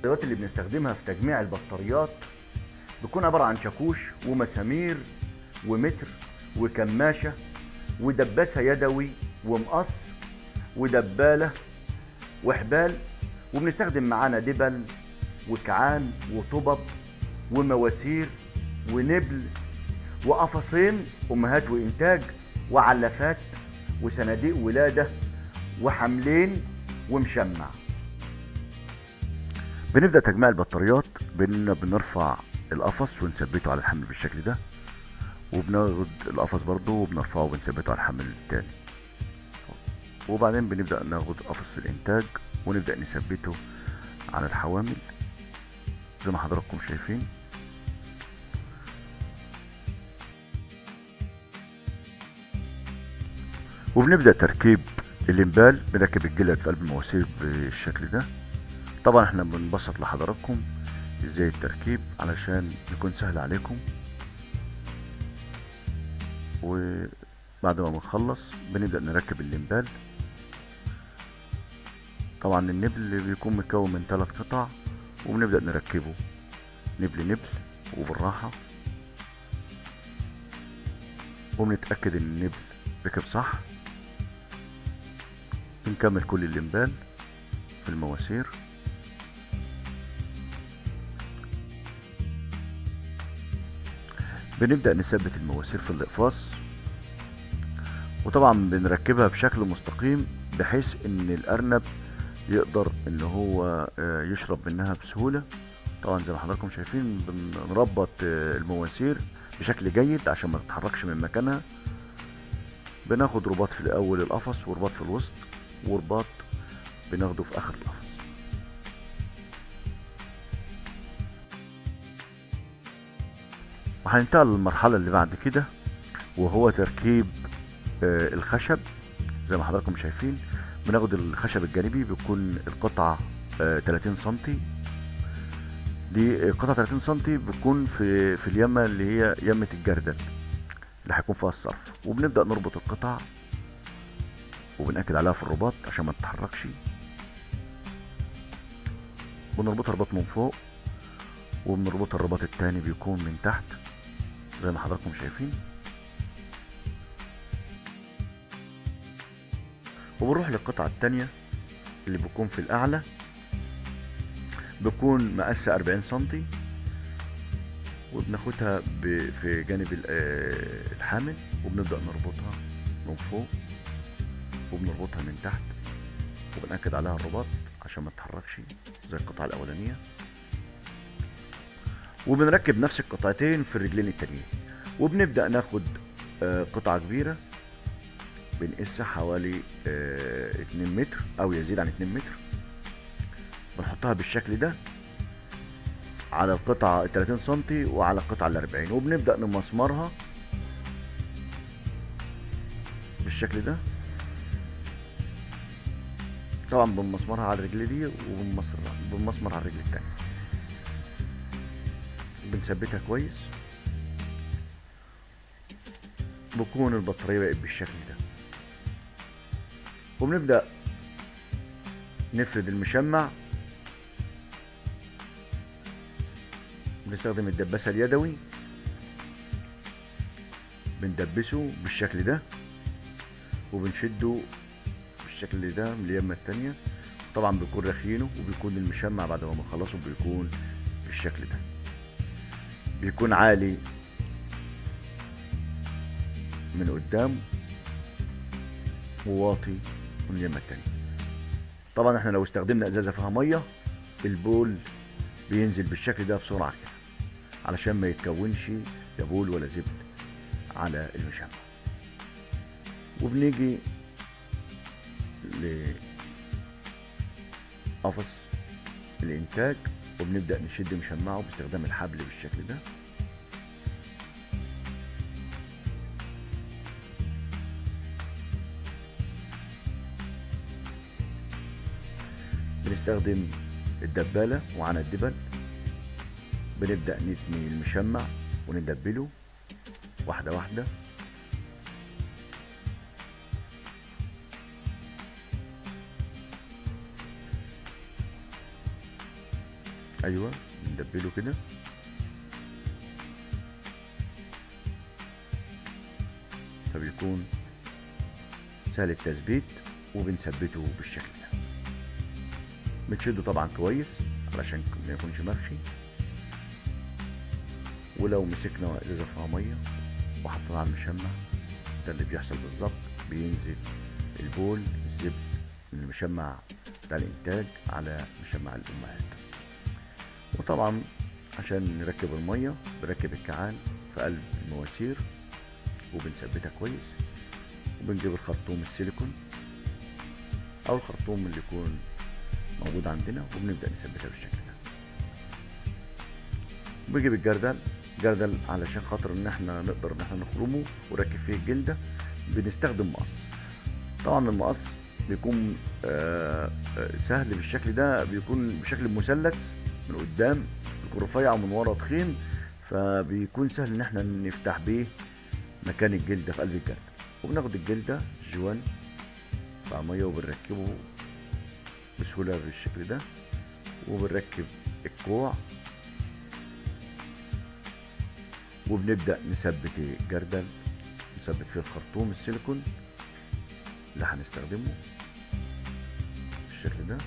الادوات اللي بنستخدمها في تجميع البطاريات بيكون عبارة عن شاكوش ومسامير ومتر وكماشة ودباسة يدوي ومقص ودبالة وحبال، وبنستخدم معانا دبل وكعان وطبب ومواسير ونبل وقفصين امهات وانتاج وعلافات وصناديق ولاده وحملين ومشمع. بنبدا تجميع البطاريات بنرفع القفص ونثبته على الحمل بالشكل ده، وبناخد القفص برضه وبنرفعه وبنثبته على الحمل التاني، وبعدين بنبدا ناخد قفص الانتاج ونبدا نثبته على الحوامل زي ما حضراتكم شايفين. وبنبدأ تركيب الإنبال، بنركب الجلد في قلب المواسير بالشكل ده. طبعا احنا بنبسط لحضراتكم ازاي التركيب علشان يكون سهل عليكم. وبعد ما بنخلص بنبدأ نركب الإنبال. طبعا النبل بيكون مكون من 3 قطع وبنبدأ نركبه نبل نبل وبالراحة، وبنتأكد ان النبل ركب صح. بنكمل كل الإنبال في المواسير. بنبدأ نثبت المواسير في الإقفاص، وطبعا بنركبها بشكل مستقيم بحيث ان الأرنب يقدر ان هو يشرب منها بسهولة. طبعا زي ما حضراتكم شايفين بنربط المواسير بشكل جيد عشان ما تتحركش من مكانها. بناخد رباط في اول القفص ورباط في الوسط ورباط بناخده في اخر القفص. وهننتقل للمرحلة اللي بعد كده وهو تركيب الخشب. زي ما حضراتكم شايفين بناخد الخشب الجانبي، بيكون القطعة 30 سنتي. دي قطعة 30 سنتي بتكون في اليمة اللي هي يمة الجردل اللي هيكون فيها الصرف، وبنبدأ نربط القطع وبنأكد عليها في الرباط عشان ما تتحركش. بنربطها رباط من فوق وبنربطها الرباط التاني بيكون من تحت زي ما حضراتكم شايفين. وبنروح للقطعة التانية اللي بيكون في الأعلى، بيكون مقاسها 40 سنتي، وبناخدها في جانب الحامل وبنبدأ نربطها من فوق وبنربطها من تحت وبنأكد عليها الرباط عشان ما تتحركش زي القطعة الأولانية. وبنركب نفس القطعتين في الرجلين التانيين، وبنبدأ ناخد قطعة كبيرة بنقيسها حوالي 2 متر أو يزيد عن 2 متر، بنحطها بالشكل ده على القطعة 30 سنتي وعلى القطعة 40، وبنبدأ نمسمرها بالشكل ده. طبعا بنمسمرها على الرجل دي وبنمسمر على الرجل التانية، بنثبتها كويس. بكون البطارية بقت بالشكل ده، وبنبدأ نفرد المشمع. بنستخدم الدباسة اليدوي، بندبسه بالشكل ده وبنشده بالشكل ده من اليمة التانية. طبعا بيكون رخينه وبيكون المشمع بعد ما بنخلصه بيكون بالشكل ده، بيكون عالي من قدام وواطي من اليمة التانية. طبعا احنا لو استخدمنا ازازة فيها مية البول بينزل بالشكل ده بسرعة كده علشان ما يتكونش لا بول ولا زبد على المشمع. وبنيجي لقفص الانتاج وبنبدأ نشد مشمعه باستخدام الحبل بالشكل ده. بنستخدم الدبالة وعلى الدبل بنبدأ نثني المشمع وندبله واحدة واحدة. ايوه، بندبله كده. فبيكون سهل التثبيت، وبنثبته بالشكل ده. بتشده طبعا كويس علشان ما يكونش مرخي. ولو مسكنا ازازه فيها ميه وحطيناها على المشمع، ده اللي بيحصل بالظبط. بينزل البول الزبد من المشمع بتاع الانتاج على مشمع الامهات. وطبعا عشان نركب الميه بنركب الكعان في قلب المواسير وبنثبتها كويس، وبنجيب الخرطوم السيليكون او الخرطوم اللي يكون موجود عندنا، وبنبدا نثبتها بالشكل ده. وبنجيب جردل علشان خاطر ان احنا نقدر ان احنا نخرمه ونركب فيه الجلده. بنستخدم مقص. طبعا المقص بيكون سهل بالشكل ده، بيكون بشكل مثلث من قدام، بيكون رفيع ومن ورا تخين، فبيكون سهل ان احنا نفتح بيه مكان الجلده في قلب الجردل. وبناخد الجلده جوان مع ميه وبنركبه بسهوله بالشكل ده. وبنركب الكوع وبنبدأ نثبت الجردل، نثبت فيه الخرطوم السيليكون اللي هنستخدمه بالشكل ده.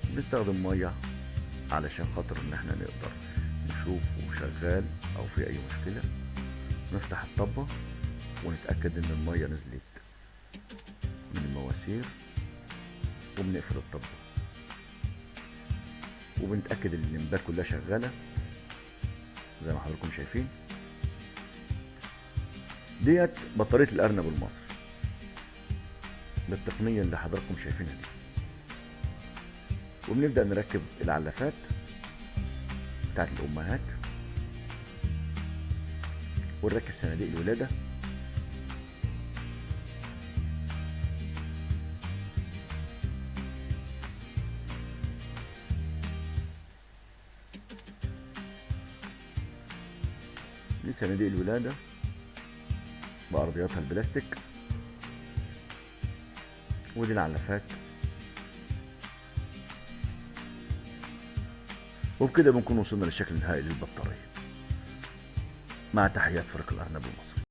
بنستخدم ميه علشان خاطر ان احنا نقدر نشوفه شغال او في اي مشكلة. نفتح الطبة ونتأكد ان الميه نزلت من المواسير، وبنقفل الطبة وبنتأكد ان الانبات كلها شغالة زي ما حضراتكم شايفين. ديت بطارية الأرنب المصري بالتقنية اللي حضراتكم شايفينها دي. وبنبدأ نركب العلافات بتاعت الأمهات، ونركب صناديق الولادة. دي صناديق الولادة بأرضياتها البلاستيك، ودي العلافات. وبكده بنكون وصلنا للشكل النهائي للبطارية، مع تحيات فريق الأرنب المصري.